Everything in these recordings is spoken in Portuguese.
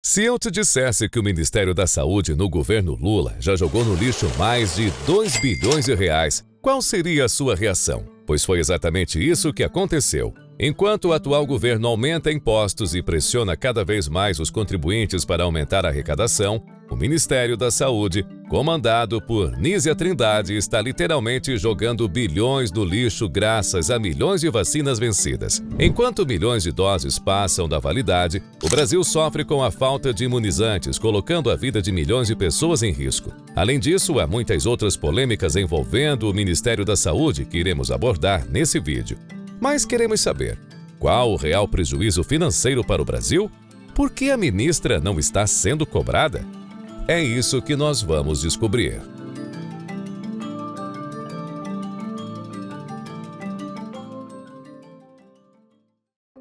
Se eu te dissesse que o Ministério da Saúde no governo Lula já jogou no lixo mais de 2 bilhões de reais, qual seria a sua reação? Pois foi exatamente isso que aconteceu. Enquanto o atual governo aumenta impostos e pressiona cada vez mais os contribuintes para aumentar a arrecadação, o Ministério da Saúde, comandado por Nízia Trindade, está literalmente jogando bilhões no lixo graças a milhões de vacinas vencidas. Enquanto milhões de doses passam da validade, o Brasil sofre com a falta de imunizantes, colocando a vida de milhões de pessoas em risco. Além disso, há muitas outras polêmicas envolvendo o Ministério da Saúde que iremos abordar nesse vídeo. Mas queremos saber, qual o real prejuízo financeiro para o Brasil? Por que a ministra não está sendo cobrada? É isso que nós vamos descobrir.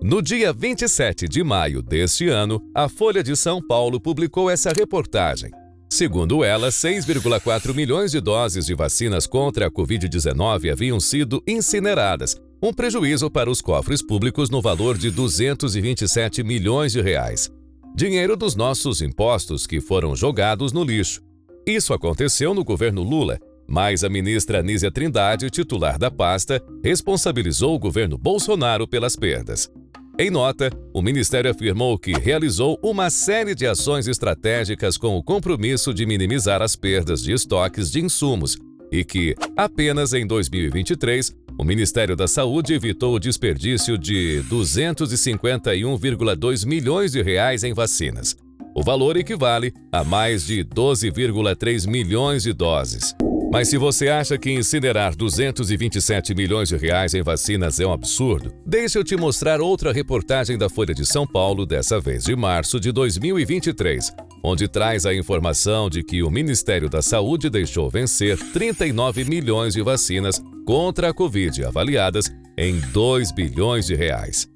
No dia 27 de maio deste ano, a Folha de São Paulo publicou essa reportagem. Segundo ela, 6,4 milhões de doses de vacinas contra a Covid-19 haviam sido incineradas, um prejuízo para os cofres públicos no valor de 227 milhões de reais. Dinheiro dos nossos impostos que foram jogados no lixo. Isso aconteceu no governo Lula, mas a ministra Nízia Trindade, titular da pasta, responsabilizou o governo Bolsonaro pelas perdas. Em nota, o Ministério afirmou que realizou uma série de ações estratégicas com o compromisso de minimizar as perdas de estoques de insumos e que, apenas em 2023, o Ministério da Saúde evitou o desperdício de 251,2 milhões de reais em vacinas. O valor equivale a mais de 12,3 milhões de doses. Mas se você acha que incinerar 227 milhões de reais em vacinas é um absurdo, deixa eu te mostrar outra reportagem da Folha de São Paulo, dessa vez de março de 2023, onde traz a informação de que o Ministério da Saúde deixou vencer 39 milhões de vacinas contra a Covid, avaliadas em 2 bilhões de reais.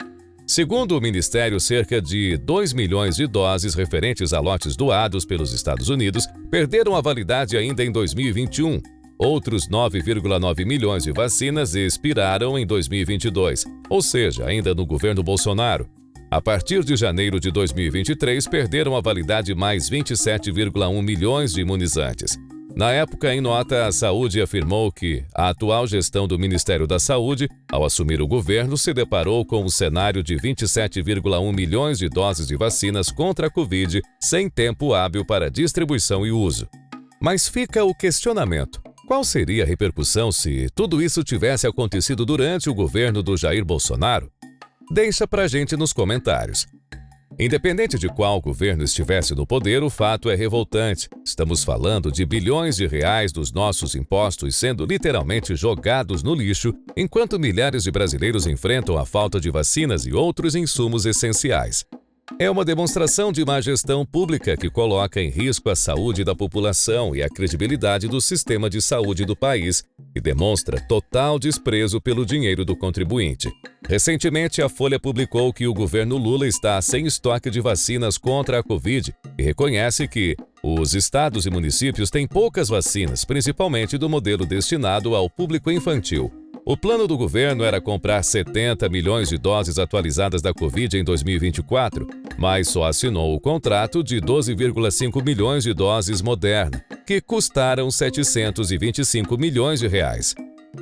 Segundo o Ministério, cerca de 2 milhões de doses referentes a lotes doados pelos Estados Unidos perderam a validade ainda em 2021. Outros 9,9 milhões de vacinas expiraram em 2022, ou seja, ainda no governo Bolsonaro. A partir de janeiro de 2023, perderam a validade mais 27,1 milhões de imunizantes. Na época, em nota, a Saúde afirmou que a atual gestão do Ministério da Saúde, ao assumir o governo, se deparou com um cenário de 27,1 milhões de doses de vacinas contra a Covid sem tempo hábil para distribuição e uso. Mas fica o questionamento: qual seria a repercussão se tudo isso tivesse acontecido durante o governo do Jair Bolsonaro? Deixa pra gente nos comentários. Independente de qual governo estivesse no poder, o fato é revoltante. Estamos falando de bilhões de reais dos nossos impostos sendo literalmente jogados no lixo, enquanto milhares de brasileiros enfrentam a falta de vacinas e outros insumos essenciais. É uma demonstração de má gestão pública que coloca em risco a saúde da população e a credibilidade do sistema de saúde do país e demonstra total desprezo pelo dinheiro do contribuinte. Recentemente, a Folha publicou que o governo Lula está sem estoque de vacinas contra a Covid e reconhece que os estados e municípios têm poucas vacinas, principalmente do modelo destinado ao público infantil. O plano do governo era comprar 70 milhões de doses atualizadas da Covid em 2024, mas só assinou o contrato de 12,5 milhões de doses Moderna, que custaram 725 milhões de reais.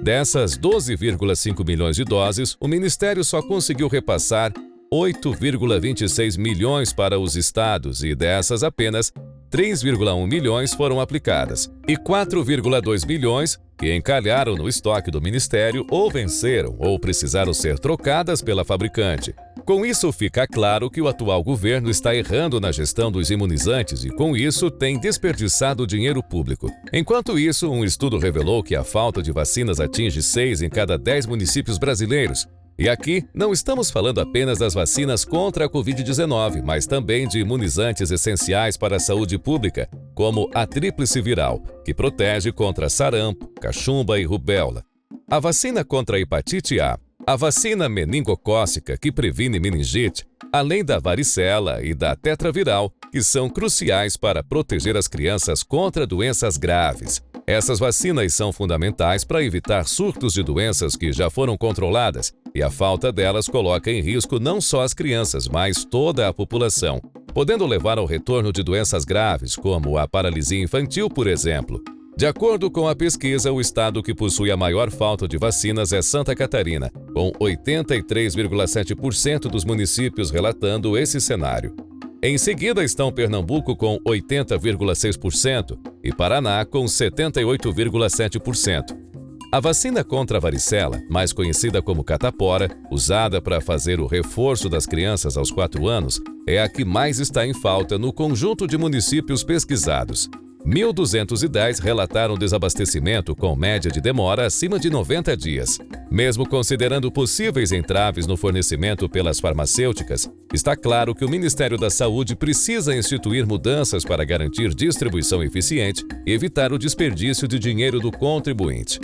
Dessas 12,5 milhões de doses, o Ministério só conseguiu repassar 8,26 milhões para os estados e dessas apenas 3,1 milhões foram aplicadas e 4,2 milhões que encalharam no estoque do Ministério ou venceram ou precisaram ser trocadas pela fabricante. Com isso, fica claro que o atual governo está errando na gestão dos imunizantes e, com isso, tem desperdiçado dinheiro público. Enquanto isso, um estudo revelou que a falta de vacinas atinge 6 em cada 10 municípios brasileiros. E aqui, não estamos falando apenas das vacinas contra a Covid-19, mas também de imunizantes essenciais para a saúde pública, como a tríplice viral, que protege contra sarampo, cachumba e rubéola. A vacina contra a hepatite A, a vacina meningocócica, que previne meningite, além da varicela e da tetraviral, que são cruciais para proteger as crianças contra doenças graves. Essas vacinas são fundamentais para evitar surtos de doenças que já foram controladas, e a falta delas coloca em risco não só as crianças, mas toda a população. podendo levar ao retorno de doenças graves, como a paralisia infantil, por exemplo. De acordo com a pesquisa, o estado que possui a maior falta de vacinas é Santa Catarina, com 83,7% dos municípios relatando esse cenário. Em seguida estão Pernambuco com 80,6% e Paraná com 78,7%. A vacina contra a varicela, mais conhecida como catapora, usada para fazer o reforço das crianças aos 4 anos, é a que mais está em falta no conjunto de municípios pesquisados. 1.210 relataram desabastecimento com média de demora acima de 90 dias. Mesmo considerando possíveis entraves no fornecimento pelas farmacêuticas, está claro que o Ministério da Saúde precisa instituir mudanças para garantir distribuição eficiente e evitar o desperdício de dinheiro do contribuinte.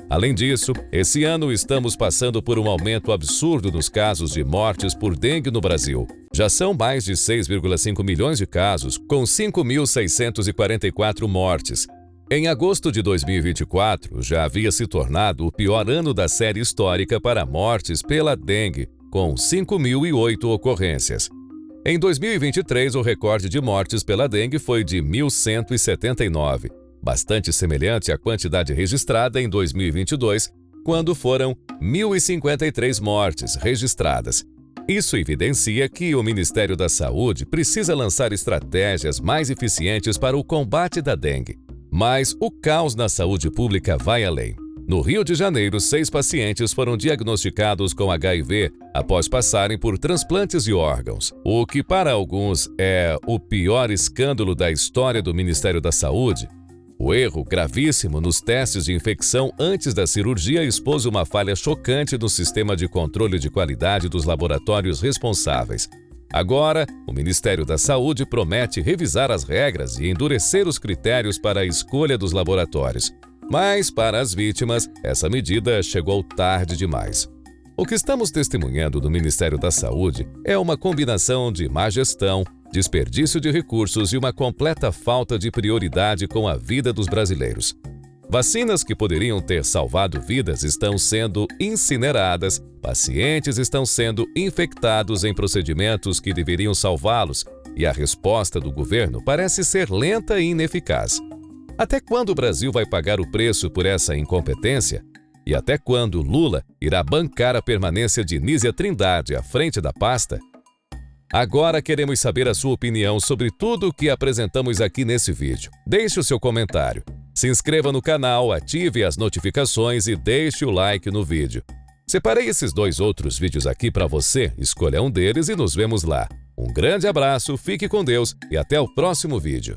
Além disso, esse ano estamos passando por um aumento absurdo nos casos de mortes por dengue no Brasil. Já são mais de 6,5 milhões de casos, com 5.644 mortes. Em agosto de 2024, já havia se tornado o pior ano da série histórica para mortes pela dengue, com 5.008 ocorrências. Em 2023, o recorde de mortes pela dengue foi de 1.179. Bastante semelhante à quantidade registrada em 2022, quando foram 1.053 mortes registradas. Isso evidencia que o Ministério da Saúde precisa lançar estratégias mais eficientes para o combate da dengue. Mas o caos na saúde pública vai além. No Rio de Janeiro, 6 pacientes foram diagnosticados com HIV após passarem por transplantes de órgãos, o que para alguns é o pior escândalo da história do Ministério da Saúde. O erro gravíssimo nos testes de infecção antes da cirurgia expôs uma falha chocante no sistema de controle de qualidade dos laboratórios responsáveis. Agora, o Ministério da Saúde promete revisar as regras e endurecer os critérios para a escolha dos laboratórios. Mas, para as vítimas, essa medida chegou tarde demais. O que estamos testemunhando no Ministério da Saúde é uma combinação de má gestão, desperdício de recursos e uma completa falta de prioridade com a vida dos brasileiros. Vacinas que poderiam ter salvado vidas estão sendo incineradas, pacientes estão sendo infectados em procedimentos que deveriam salvá-los, e a resposta do governo parece ser lenta e ineficaz. Até quando o Brasil vai pagar o preço por essa incompetência? E até quando Lula irá bancar a permanência de Nízia Trindade à frente da pasta? Agora queremos saber a sua opinião sobre tudo o que apresentamos aqui nesse vídeo. Deixe o seu comentário. Se inscreva no canal, ative as notificações e deixe o like no vídeo. Separei esses 2 outros vídeos aqui para você, escolha um deles e nos vemos lá. Um grande abraço, fique com Deus e até o próximo vídeo.